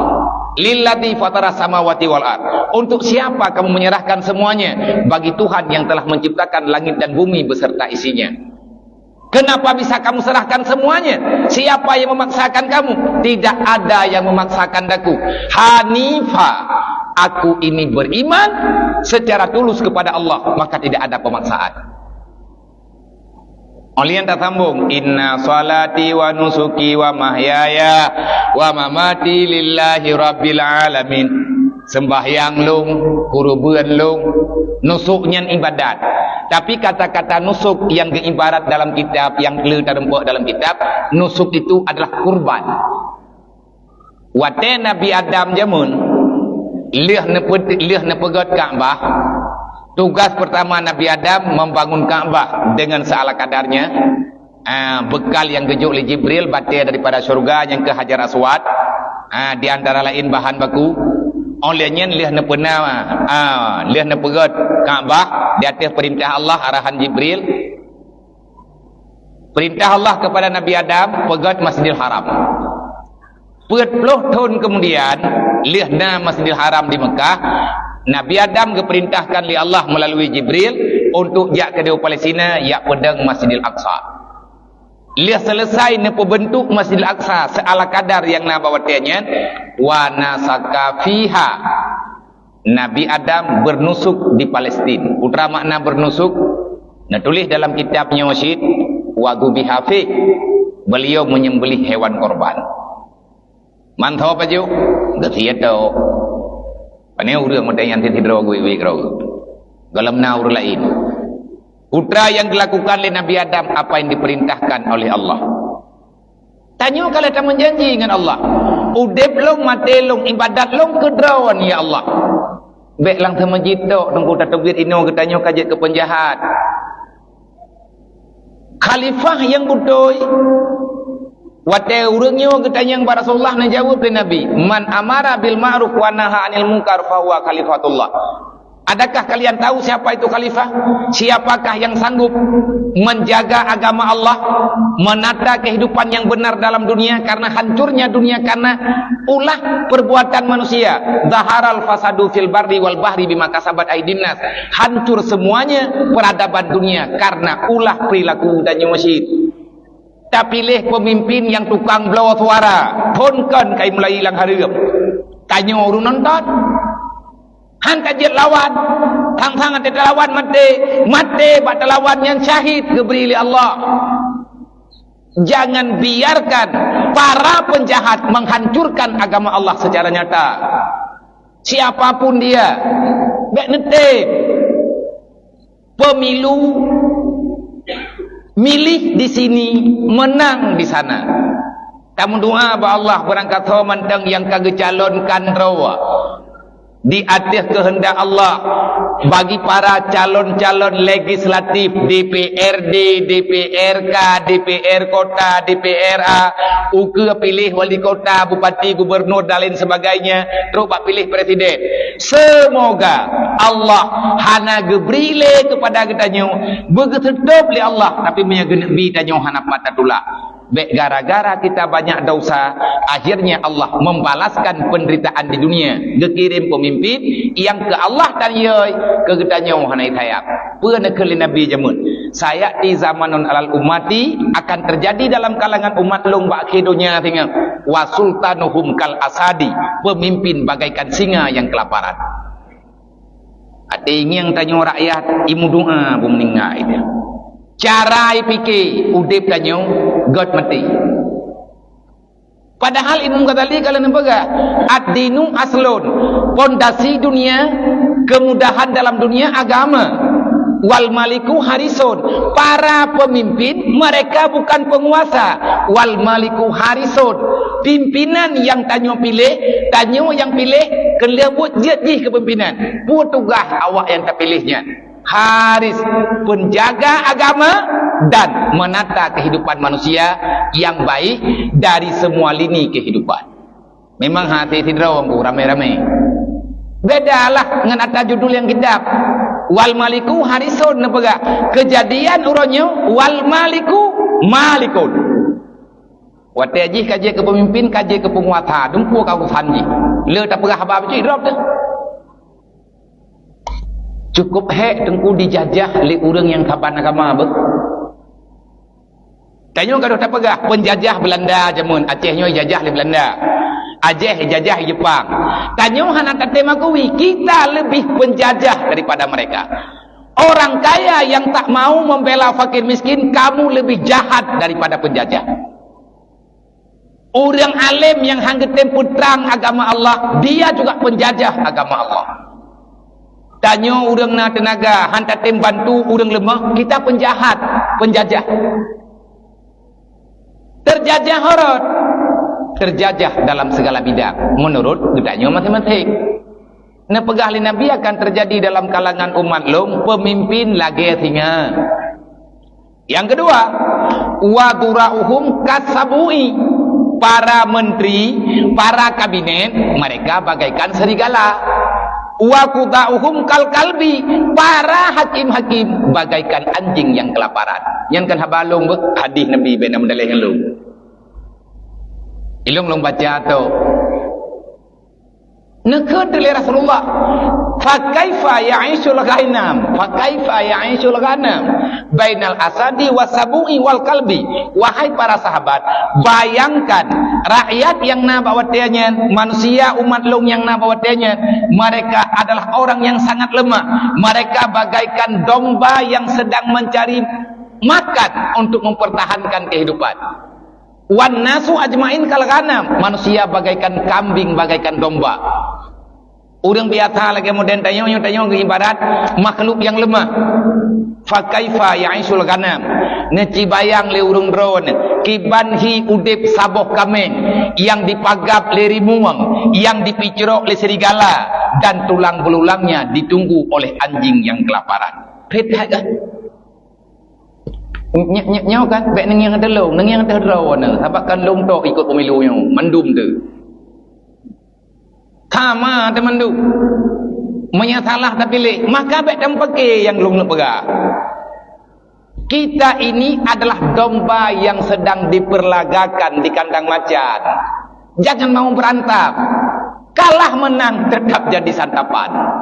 Lilladzi fataras samawati wal ard. Untuk siapa kamu menyerahkan semuanya? Bagi Tuhan yang telah menciptakan langit dan bumi beserta isinya. Kenapa bisa kamu serahkan semuanya? Siapa yang memaksakan kamu? Tidak ada yang memaksakan aku. Hanifa, aku ini beriman secara tulus kepada Allah, maka tidak ada pemaksaan. Oleh yang tak sambung, inna salati wa nusuki wa mahyaya wa mamati lillahi rabbil alamin. Sembahyang lung, kurubuan lung, nusuknya ibadat. Tapi kata-kata nusuk yang diibarat dalam kitab, yang terempuk dalam kitab, nusuk itu adalah kurban. Wate Nabi Adam jamun, liah nepegat Ka'bah. Tugas pertama Nabi Adam membangun Ka'bah dengan seala kadarnya. Bekal yang gejuk oleh Jibril batir daripada syurga yang ke Hajar Aswad. Di antara lain bahan baku. Olehnya liah nepegat Ka'bah di atas perintah Allah, arahan Jibril. Perintah Allah kepada Nabi Adam pegat Masjidil Haram. 40 tahun kemudian liahna Masjidil Haram di Mekah. Nabi Adam diperintahkan oleh Allah melalui Jibril untuk jak ke Palestina, yak pedang Masjidil Aqsa. Lihat selesai nepo bentuk Masjidil Aqsa seala kadar yang nabawatnya wa nasaka fiha. Nabi Adam bernusuk di Palestin. Putra makna bernusuk, nah tulis dalam kitabnya Wasyid wa gubiha fi, beliau menyembelih hewan korban. Mantau apa jo? Getiat tau. Pane urang model yang tidro gue galam na urang lain. Putra yang dilakukan oleh Nabi Adam apa yang diperintahkan oleh Allah. Tanya kalau tak menjanji dengan Allah. Udep long mati long ibadat long kedrawan ya Allah. Bek lang ke masjid tok tunggu tatbir ino ketanya kajet ke penjahat. Khalifah yang butuh. Wate urangnya ketanya kepada Rasulullah nak jawab oleh Nabi, man amara bil ma'ruf wa naha 'anil munkar fa huwa khalifatullah. Adakah kalian tahu siapa itu khalifah? Siapakah yang sanggup menjaga agama Allah, menata kehidupan yang benar dalam dunia karena hancurnya dunia karena ulah perbuatan manusia. Zaharal fasadu fil barri wal bahri bima kasabat aydin nas. Hancur semuanya peradaban dunia karena ulah perilaku dan masjid. Tapi pilih pemimpin yang tukang blow suara, ponkan kai mulai hilang hareup. Tanya urang nonton. Hantar je lawan, tang-tang ada lawan mati pada lawan yang syahid diberi oleh Allah. Jangan biarkan para penjahat menghancurkan agama Allah secara nyata. Siapapun dia, baik nete pemilu milih di sini, menang di sana. Kamu doa ba Allah berangkat mantang yang kagak calonkan rawa. di atas kehendak Allah bagi para calon-calon legislatif DPRD, DPRK, DPR kota, DPRA, uke pilih wali kota, bupati, gubernur dan lain sebagainya, terus pak pilih presiden. Semoga Allah hana gebrile kepada kita begitu li Allah tapi menyagenebi tanyo hana patatulah. Baik gara-gara kita banyak dosa, akhirnya Allah membalaskan penderitaan di dunia. Dikirim pemimpin yang ke Allah tanyai ke getanya hanai tayap. Pernah ke Nabi jamun. Saya di zamanun alal umati akan terjadi dalam kalangan umat long bak kedonya tinggal. Wa sultanuhum kal asadi, pemimpin bagaikan singa yang kelaparan. Ada yang tanya rakyat imu doa bu meninggal itu. Cara fikir udip tanyo God mati. Padahal Imam Ghazali kalau nampak ad-dinu aslun, pondasi dunia, kemudahan dalam dunia agama. Wal maliku harisun, para pemimpin mereka bukan penguasa. Wal maliku harisun, pimpinan yang tanyo pilih, tanyo yang pilih kelebut jadi kepimpinan. Tugas awak yang terpilihnya. Haris, penjaga agama dan menata kehidupan manusia yang baik dari semua lini kehidupan. Memang hati tidrawang ramai-ramai. Bedalah dengan atas judul yang kedap. Wal maliku harisun nepega. Kejadian uronyo wal maliku malikun. Wataji kaji kepemimpin, kaji kepenguasa, dumpu kau sanji. Le tak pegah apa biji drop tu. Cukup hek tengku dijajah oleh orang yang kapan agama ber. Tanya kalau tak pegah penjajah Belanda jamun Acehnya jajah oleh Belanda. Aceh jajah Jepang. Tanya hana kata makui kita lebih penjajah daripada mereka. Orang kaya yang tak mau membela fakir miskin, kamu lebih jahat daripada penjajah. Orang alim yang hangge tempur terang agama Allah, dia juga penjajah agama Allah. Tanya orang na tenaga, hantar tim bantu orang lemah, kita penjahat, penjajah. Terjajah horot, terjajah dalam segala bidang. Menurut getanya matematik. Nepegah li Nabi akan terjadi dalam kalangan umat long, pemimpin lagi singa. Yang kedua, wa durauhum kasabui, para menteri, para kabinet, mereka bagaikan serigala. Wa qudauhum kal kalbi, para hakim-hakim bagaikan anjing yang kelaparan. Yang kan habalung hadis Nabi bin Abdullah yang lu. Ilung baca tu. Nekut dari Rasulullah. Fa kaifa ya'ishul ghanam? Fa kaifa ya'ishul ghanam? Bainal asadi wasabu'i wal kalbi. Wahai para sahabat, bayangkan rakyat yang na bawatnya, manusia umat long yang na bawatnya, mereka adalah orang yang sangat lemah. Mereka bagaikan domba yang sedang mencari makan untuk mempertahankan kehidupan. Wan nasu ajmain kal ghanam, manusia bagaikan kambing, bagaikan domba. Orang biasa lagi modern tanya ibarat makhluk yang lemah. Fa kaifa ya'ishul ghanam? Ngeci bayang le urung drone, kibanhi udip saboh kamen yang dipagap le rimuang, yang dipicrok le serigala dan tulang belulangnya ditunggu oleh anjing yang kelaparan. Petak kan? Nyok kan baik nang yang telung nang yang terdraw nah sabakan long tok ikut pemilu nya mandum tu sama teman tu menyasalah tapi pilih maka baik dan pakai yang long nak pegah. Kita ini adalah domba yang sedang diperlagakan di kandang macan. Jangan mau berantap, kalah menang tetap jadi santapan.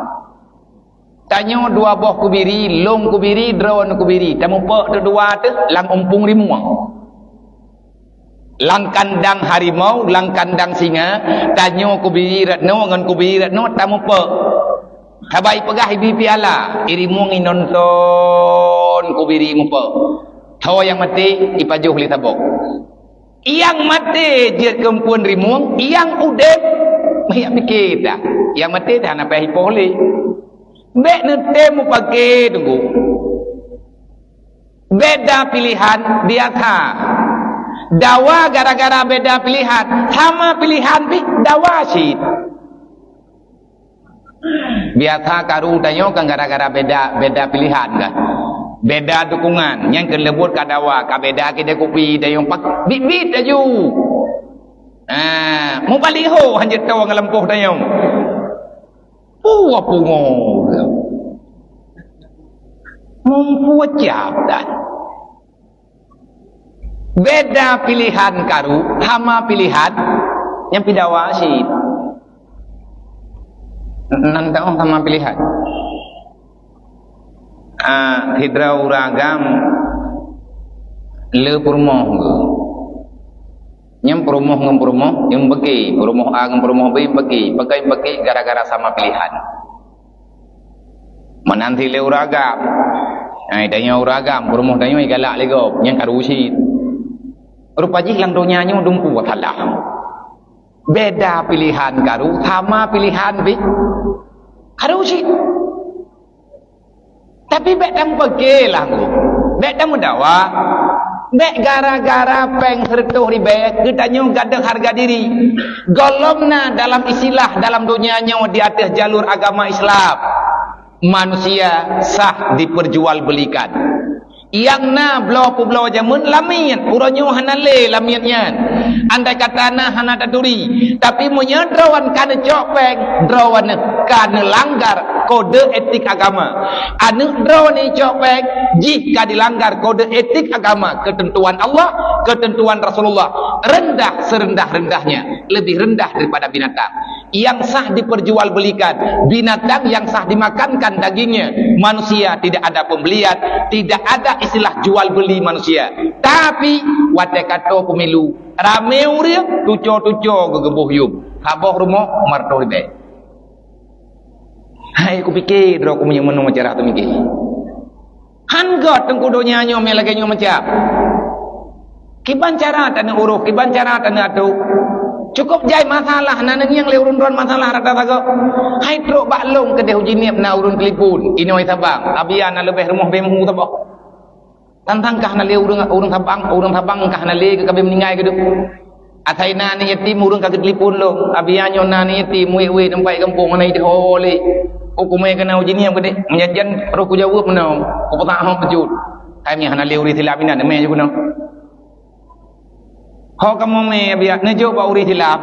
Tanya dua boh kubiri, long kubiri, drone kubiri. Tamu pok tu dua tu, lang umpung rimuang. Lang kandang harimau, lang kandang singa. Tanya kubiri ratno, ngan kubiri ratno, tamu pok. Habai pegah ibi piala, irimuang inonton kubiri mupo. Tahu yang mati, ipajuh li tabok. Yang mati dia kempuan rimuang, yang udep, mayak pikir tak. Yang mati dah nak payah hipoli. Bek netemu pakai tunggu. Beda pilihan biasa. Dawa gara-gara beda pilihan. Sama pilihan bi dawa sih. Biasa karu tanyo kan gara-gara beda pilihan kan. Beda dukungan. Yang kelebut kadawa, ka beda kita kopi tanyo pak bit aju. Mau baliho hanya tahu ngalempuh tanyo. Apa ngor. Mempucap dah. Beda pilihan karu, hama pilihan yang pidawa sih. Nantang sama pilihan. Hidra uragam le purmoh. Yang purmoh yang bagi, purmoh A ngam purmoh B bagi, pakai gara-gara sama pilihan. Menanti le uragam. Tanya uragam, purmoh tanya galak lego, yang karusi. Rupaji lang dunia nyo dumpu watalah. Beda pilihan karu, sama pilihan bi. Karusi. Tapi bek dam pegelah ku. Bek dam dawa. Bek gara-gara peng sertuh ribe, kita nyo gadah harga diri. Golongna dalam istilah dalam dunia nyo di atas jalur agama Islam. Manusia sah diperjualbelikan. Yang na blow jamun lamian uronyo hanale lamiannya andai kata na hana daduri tapi munyo drawan kana copeng drawan kana langgar kode etik agama anu drawani copeng jika dilanggar kode etik agama ketentuan Allah ketentuan Rasulullah rendah serendah-rendahnya lebih rendah daripada binatang yang sah diperjualbelikan binatang yang sah dimakankan dagingnya manusia tidak ada pembelian tidak ada istilah jual beli manusia tapi wate kato pemilu rame uria tuco gegebuh yub haboh rumah martoh be hai ku pikir aku punya menu macam tu mikir hanggot tengkudonya nyo melage nyo macam kiban cara tanah uruh kiban cara tanah atu cukup jai masalah nanang yang leurun-urun masalah rata tago hai truk baklong ke deh ujiniap na urun kelipun inoi sabang abian na lebih rumah bemu tabak tantangkah na le urung sabang kah na le ke kabe meningai ke duk atai na ni yatim urung ka kelipun lo abianyo na ni yatim we tempat kampung na ide hole hukumnya kena ujiniap ke deh menjanjan perlu ku jawab menau ku petak hang pejut hai mi hana le uri silap ina me ju no ho kamu me biar nejo ba uri silap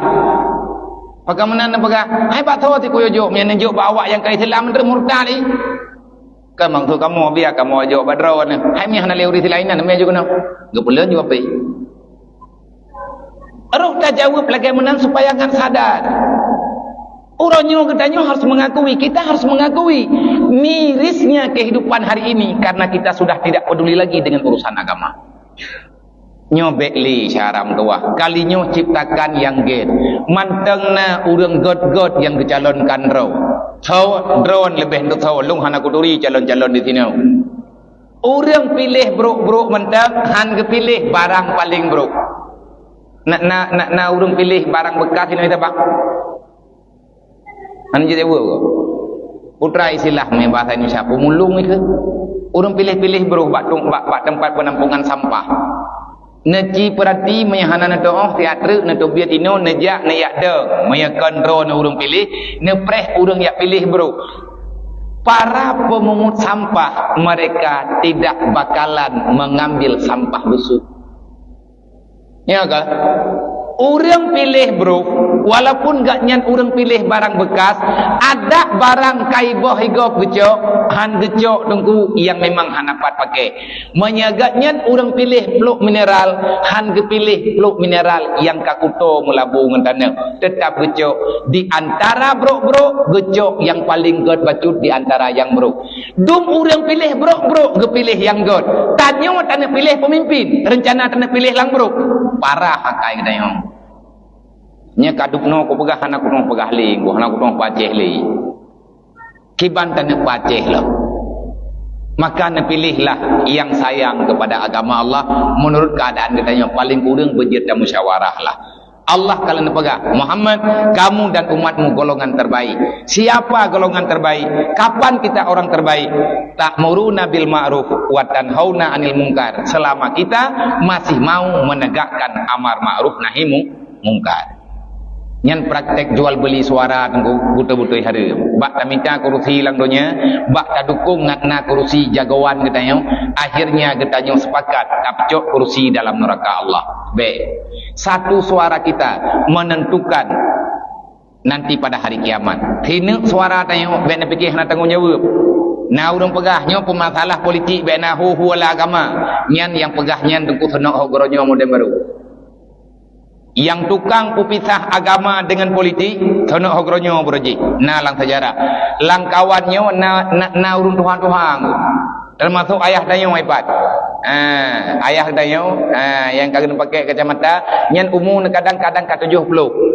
pagamanan na baga hai ba tho ti ku yo me nejo ba awak yang kai silap men murtad ni kamang tu kamu biar kamu ajo badron hai mi hana le uri silap ina me ju no gepuleun ju ape roh tak jawab lagi menang supaya kan sadar uronyo ketanyo harus mengakui kita harus mengakui mirisnya kehidupan hari ini karena kita sudah tidak peduli lagi dengan urusan agama nyobek li syaram tuah kali nyo ciptakan yang get mantengna urang god yang dicalonkan row tau drone lebih untuk tahu lung hana kuduri calon-calon di sini urang pilih bro mentang han kepilih barang paling bro nak urang pilih barang bekas ini tak han jadi wo putra istilah me bahasa Indonesia pemulung itu urang pilih bro bak tempat penampungan sampah Neci perhati menyahana na doa teater na tobiat ino nejak na yak de meyakan ro na urang pilih na preh urang yak pilih bro para pemungut sampah mereka tidak bakalan mengambil sampah busuk ya kan urang pilih bro walaupun gak nyan urang pilih barang bekas ada barang kaiboh higop gecok han gecok tunggu yang memang hanapat pakai menyagaknya urang pilih peluk mineral han gepilih peluk mineral yang kakuto melabu ngentana tetap gecok di antara bro gecok yang paling god bacut di antara yang bro dum urang pilih bro gepilih yang god tanyo tanah pilih pemimpin rencana tanah pilih lang bro parah hakai kedayong nya kadupno ko pegah anak ko pegah ling ko anak ko paceh li kiban tanah paceh lah maka pilihlah yang sayang kepada agama Allah menurut keadaan katanya paling kurang berjid dan musyawarah lah Allah kalau nepegah Muhammad kamu dan umatmu golongan terbaik siapa golongan terbaik kapan kita orang terbaik ta'muruna bil ma'ruf wa tanhauna 'anil munkar selama kita masih mau menegakkan amar ma'ruf nahi munkar Nyan praktek jual beli suara tengku buta-buta hari. Bak tak minta kursi lang donya, bak tak dukung ngakna kursi jagoan katanya. Akhirnya katanya sepakat kapcok kursi dalam neraka Allah. B. Satu suara kita menentukan nanti pada hari kiamat. Tina suara tanya ben nak fikir nak tanggung jawab. Na urang pegahnya pemasalah politik ben na hu la agama. Nyan yang pegahnya tengku senok hogronyo model baru. Yang tukang pupisah agama dengan politik sonok hogronyo broji na lang sejarah lang kawannya na urun tuhan termasuk ayah dayo ipat ayah dayo yang kagak pakai kacamata nyan umur kadang-kadang ka 70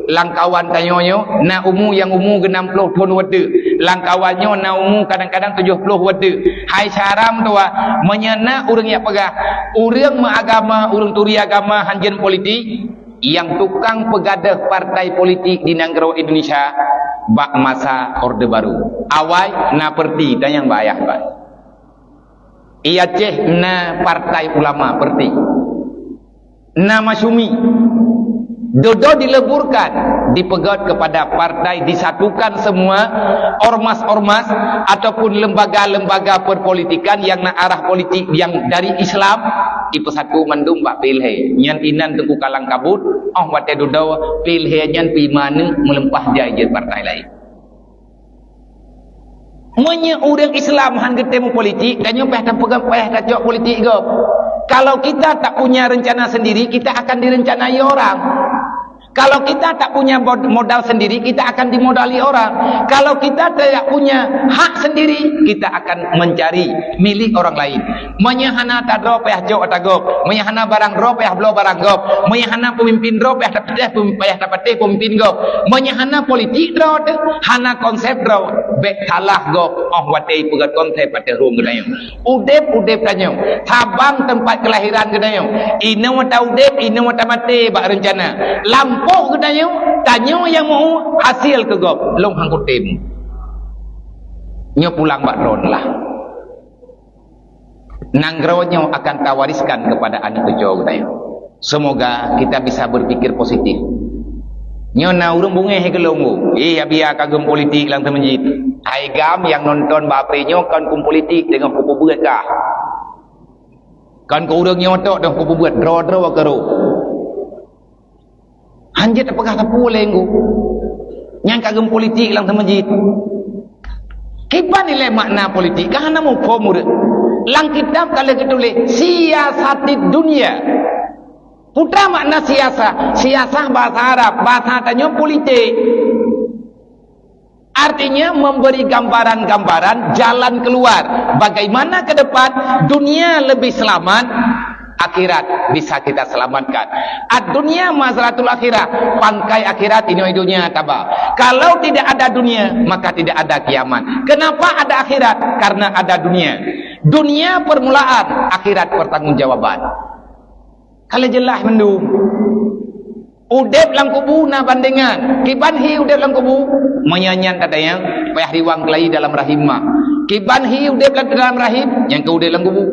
lang kawan tanyonyo na umur yang umur 60 tahun wede lang kawannya na umur kadang-kadang 70 wede hai saram tua menyana urang yang pegah urang agama urang turi agama hanjen politik yang tukang pegadah partai politik di negara Indonesia bak masa Orde Baru awal na perti dan yang bayah pak ia ceh na partai ulama perti na masyumi dodo dileburkan dipegat kepada partai disatukan semua ormas-ormas ataupun lembaga-lembaga perpolitikan yang na arah politik yang dari Islam ipesatu mandum bak pilih nyan inan tengku kalang kabut wate dodo pilih nyan pi mana melempah jaya partai lain Menya orang Islam han ketemu politik dan nyopeh tak pegang payah tak jawab politik ke. Kalau kita tak punya rencana sendiri, kita akan direncanai orang. Kalau kita tak punya modal sendiri, kita akan dimodali orang. Kalau kita tidak punya hak sendiri, kita akan mencari milik orang lain. Menyahana tadro payah jauh atagop, menyahana barang ro payah belo barang gop, menyahana pemimpin ro payah dapat pemimpin gop, menyahana politik ro hana konsep ro bek salah gop. Oh watei pegat konsep pada rum gedayo. Udep tanyo. Sabang tempat kelahiran gedayo. Ina wata udep, ina wata mate bak rencana. Lampau gedayo, tanyo yang mau hasil ke gop, long hangkut tem. Nyo pulang bak ron lah. Nanggronya akan tawariskan kepada anak cucu gedayo. Semoga kita bisa berpikir positif. Nyo na urung bunge he kelongu. Biar kagem politik lang temenjit. Hai gam yang nonton bapenyo kan kum politik dengan kupu buat kah? Kan ko urang nyotok dah kupu buat draw karo. Hanjit apakah tapu lenggu? Yang kagem politik lang temenjit. Kipan nilai makna politik kan namu komur. Lang kitab kalau ketule siasati dunia. Putra makna siasah. Siasah bahasa Arab, bahasa tanya politik. Artinya memberi gambaran-gambaran jalan keluar. Bagaimana ke depan dunia lebih selamat, akhirat bisa kita selamatkan. Dunia mazratul akhirat, pangkai akhirat ini dunia tabah. Kalau tidak ada dunia, maka tidak ada kiamat. Kenapa ada akhirat? Karena ada dunia. Dunia permulaan, akhirat pertanggungjawaban. Kalau jelas mendung. Udep lang kubu na bandingan. Kibanhi udep lang kubu. Menyanyan katanya. Payah riwang kelai dalam rahimah. Kibanhi udep lang dalam rahim. Yang ke udep lang kubu.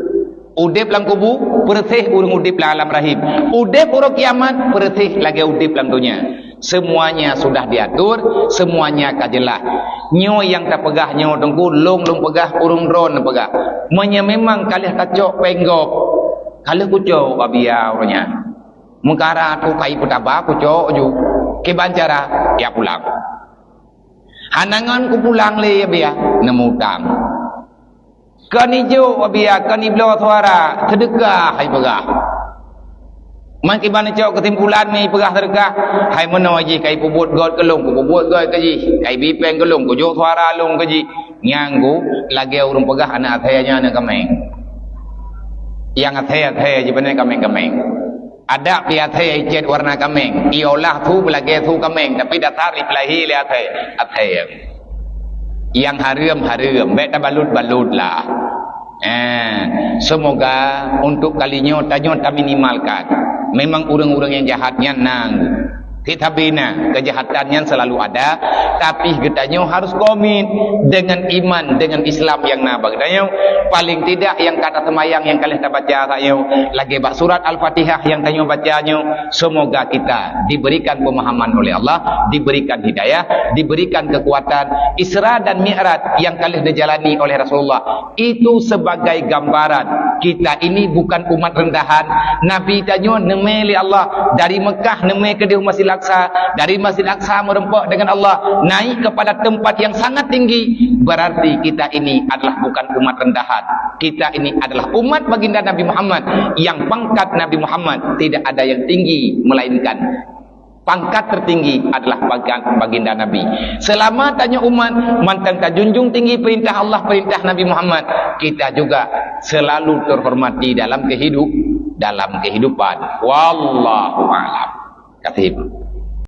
Udep lang kubu. Persih urung udep lang dalam rahim. Udep urung kiamat. Persih lagi udep lang dunia. Semuanya sudah diatur. Semuanya kajelah. Nyo yang tak pegah nyo tengku. Long pegah urung dron pegah. Menya memang kalian kacok penggok. Kalau kucok abia orangnya. Mengkara tu kai petaba kucok ju. Kebancara ya pulang. Hanangan ku pulang le abia nemu utang. Kan ijo abia kan iblo suara sedekah hai pegah. Man kiban cok kesimpulan ni pegah sedekah hai meno aji kai pubut god kelung ku pubut god kaji. Kai bipeng kelung ku jo suara lung kaji. Nyanggu lagi urung pegah anak saya nya kameng. Yang athe je benar kameng-kameng. Ada piathe jet warna kameng. Iolah tu belage tu kameng tapi datar liplahi le athe. Yang harum bet balut lah. Semoga untuk kalinya tanyo tak minimalkan. Memang orang-orang yang jahatnya nang Titabina, kejahatannya selalu ada, tapi getanya harus komit dengan iman, dengan Islam yang nabag. Getanya paling tidak yang kata semayang yang kalian baca lagi bak surat Al-Fatihah yang tanyo bacanya, semoga kita diberikan pemahaman oleh Allah, diberikan hidayah, diberikan kekuatan. Isra dan Mi'raj yang kalian dijalani oleh Rasulullah itu sebagai gambaran kita ini bukan umat rendahan. Nabi tanyo nemeli Allah dari Mekah nemeli ke Masjid Aqsa, dari Masjid Aqsa merempok dengan Allah naik kepada tempat yang sangat tinggi. Berarti kita ini adalah bukan umat rendahan, kita ini adalah umat baginda Nabi Muhammad, yang pangkat Nabi Muhammad tidak ada yang tinggi melainkan pangkat tertinggi adalah baginda Nabi. Selama tanya umat mantang junjung tinggi perintah Allah, perintah Nabi Muhammad, kita juga selalu terhormati dalam kehidupan. Wallahu a'lam. Kasih.